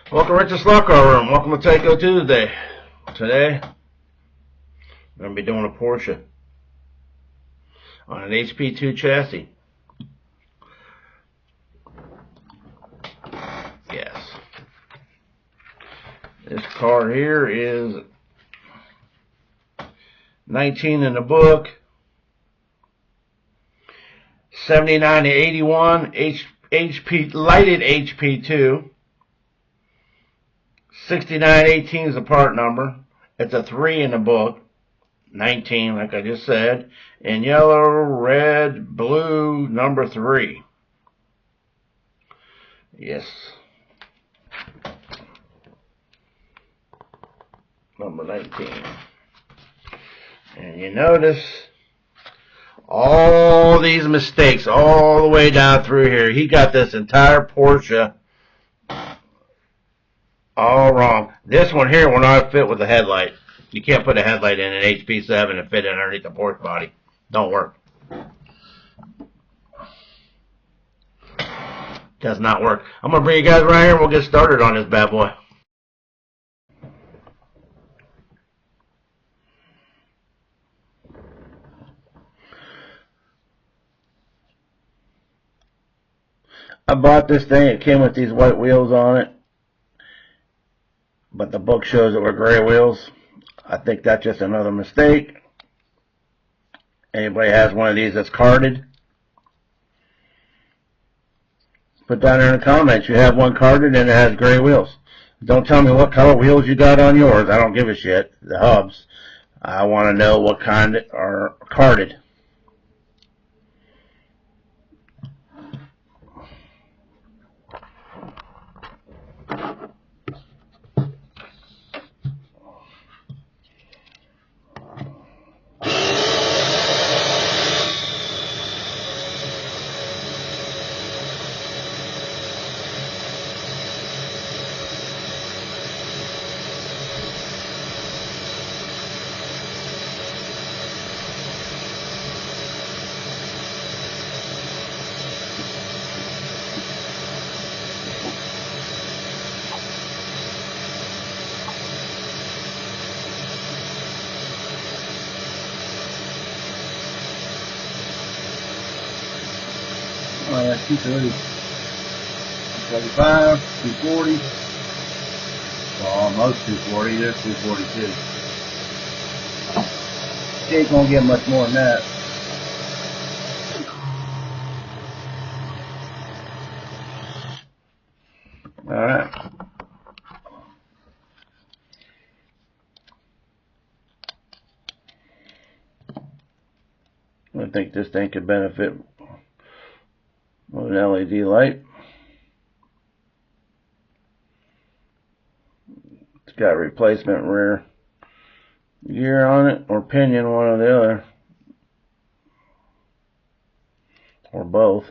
Welcome to Rich's Slot Car Room. Welcome to Tyco Tuesday. Today, I'm going to be doing a Porsche on an HP2 chassis. Yes. This car here is 19 in the book, 79 to 81, HP lighted HP2. 6918 is the part number. It's a 3 in the book. 19, like I just said. And yellow, red, blue, number 3. Yes. Number 19. And you notice all these mistakes all the way down through here. He got this entire Porsche all wrong. This one here will not fit with the headlight. You can't put a headlight in an HP7 and fit it underneath the Porsche body. Don't work. Does not work. I'm going to bring you guys right here and we'll get started on this bad boy. I bought this thing. It came with these white wheels on it, but the book shows it were gray wheels. I think that's just another mistake. Anybody has one of these that's carded, put down there in the comments. You have one carded and it has gray wheels. Don't tell me what color wheels you got on yours. I don't give a shit. The hubs. I want to know what kind are carded. Oh, yeah, 230, 235, 240. Well, almost 240. There's 242. She ain't gonna get much more than that. Alright. I think this thing could benefit with an LED light. It's got replacement rear gear on it, or pinion, one or the other, or both.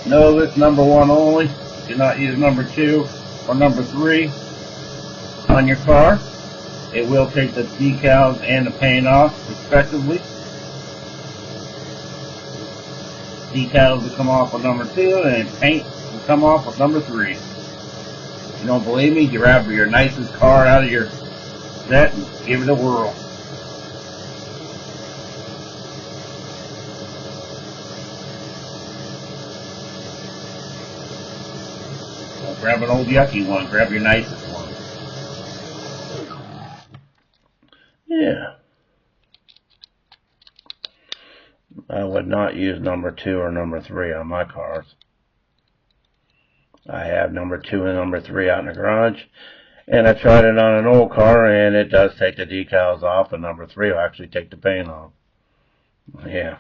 No, this number 1 only. Do not use number 2 or number 3 on your car. It will take the decals and the paint off, respectively. Decals will come off with number 2, and paint will come off with number 3. If you don't believe me, grab your nicest car out of your set and give it a whirl. Grab an old yucky one. Grab your nicest one. Yeah. I would not use number 2 or number 3 on my cars. I have number 2 and number 3 out in the garage. And I tried it on an old car, and it does take the decals off, and number 3 will actually take the paint off. Yeah.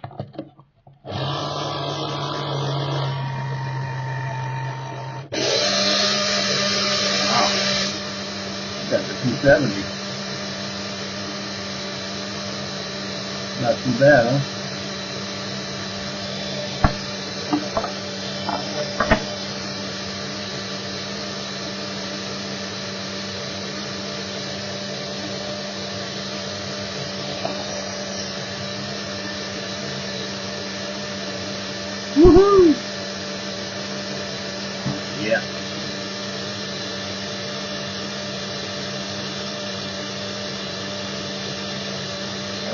270. Not too bad, huh? Woohoo! Yeah.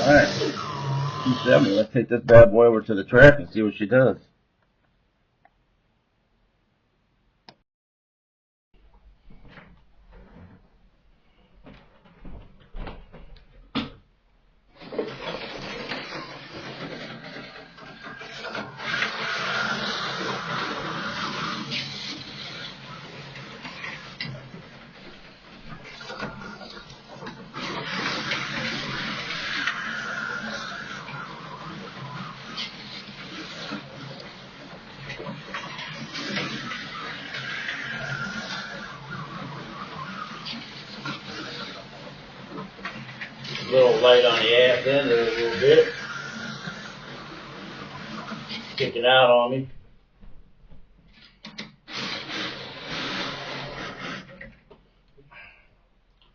Alright. 270. Let's take this bad boy over to the track and see what she does. A little light on the ass end there a little bit. Kicking out on me.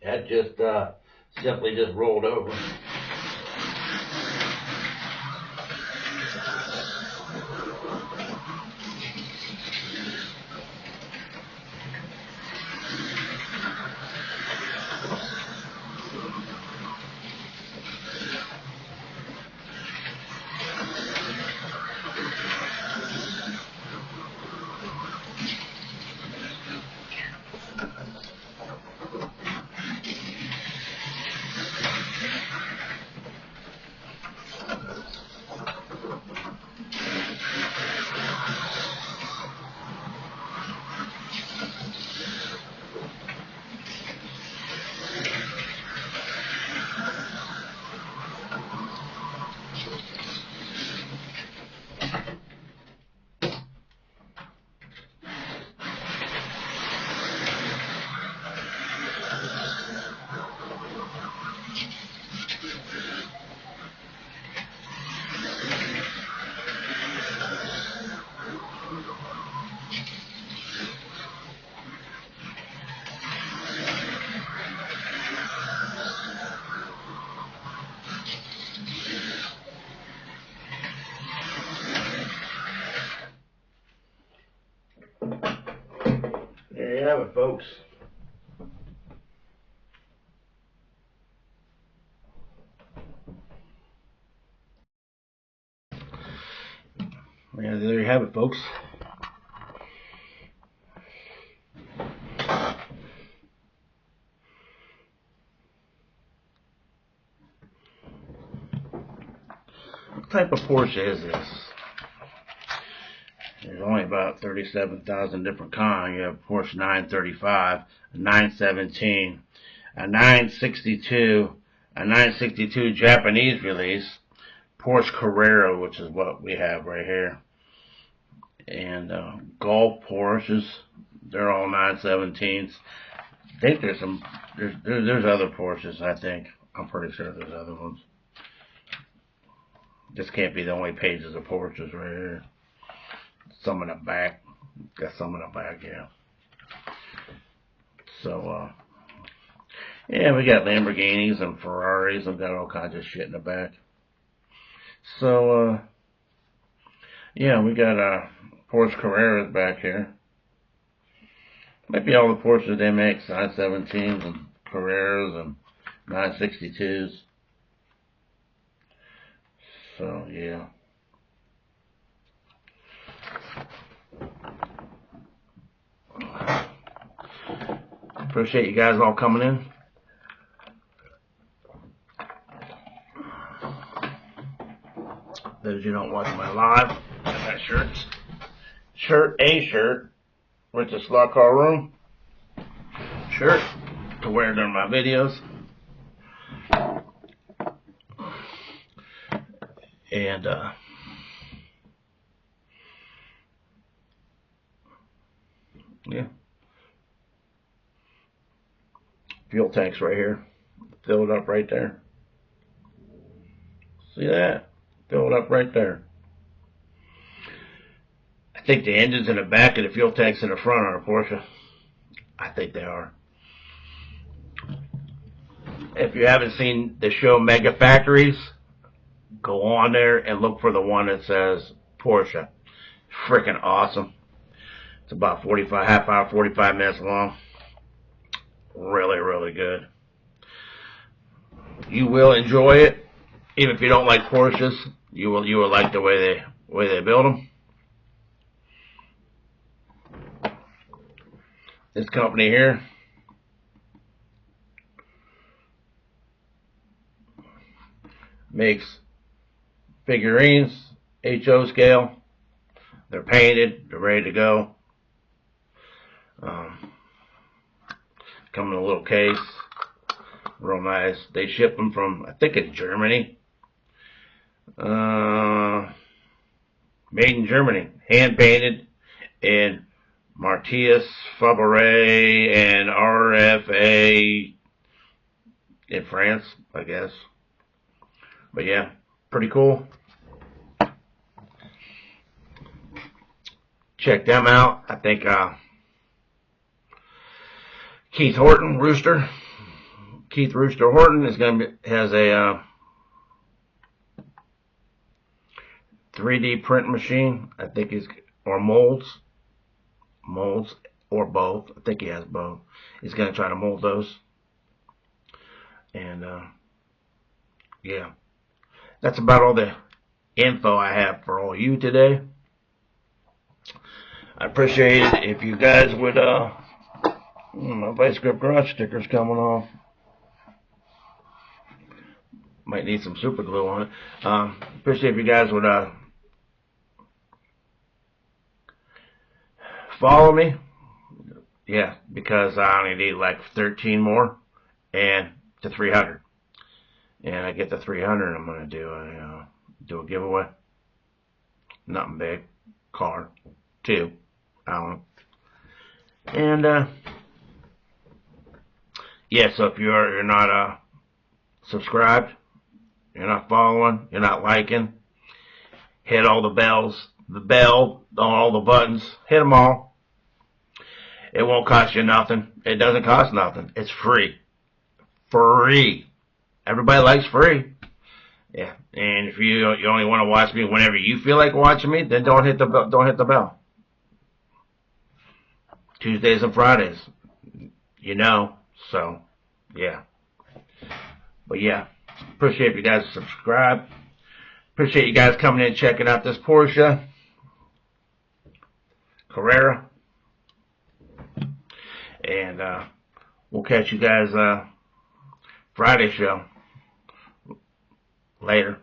That just simply just rolled over. There you have it, folks. Yeah, there you have it, folks. What type of Porsche is this? There's only about 37,000 different kinds. You have Porsche 935, a 917, a 962, a 962 Japanese release, Porsche Carrera, which is what we have right here, and Golf Porsches. They're all 917s. I think there's other Porsches. I think I'm pretty sure there's other ones. This can't be the only pages of Porsches right here. Some in the back. Got some in the back, yeah. So, yeah, we got Lamborghinis and Ferraris and got all kinds of shit in the back. So, yeah, we got Porsche Carreras back here. Might be all the Porsches they make, 917s and Carreras and 962s. So, yeah. Appreciate you guys all coming in. Those of you don't watch my live, I got shirts. A shirt with the Slot Car Room shirt to wear during my videos. And yeah. fuel tanks right here. Fill it up right there. See that? Fill it up right there. I think the engine's in the back and the fuel tank's in the front on a Porsche. I think they are. If you haven't seen the show Mega Factories, go on there and look for the one that says Porsche. Freaking awesome. It's about 45 minutes long. Really, really good. You will enjoy it. Even if you don't like Porsches, you will like the way they build them. This company here makes figurines, HO scale. They're painted. They're ready to go. Come in a little case. Real nice. They ship them from, I think it's Germany. Made in Germany. Hand painted in Martius, Fabre, and RFA in France, I guess. But yeah, pretty cool. Check them out. I think Keith Rooster Horton is has a 3D print machine. I think or molds or both. I think he has both. He's gonna try to mold those. And yeah, that's about all the info I have for all you today. I appreciate it if you guys would my Vice Grip Garage sticker's coming off. Might need some super glue on it. Appreciate if you guys would follow me. Yeah, because I only need like 13 more and to 300. And I get to 300, I'm gonna do a giveaway. Nothing big. Car. 2. I don't know. And yeah, so if you're not subscribed, you're not following, you're not liking, hit all the bells, all the buttons, hit them all. It won't cost you nothing. It doesn't cost nothing. It's free. Free. Everybody likes free. Yeah. And if you only want to watch me whenever you feel like watching me, then don't hit the bell. Tuesdays and Fridays. So yeah. But yeah, appreciate you guys subscribe. Appreciate you guys coming in and checking out this Porsche Carrera. And we'll catch you guys Friday show. Later.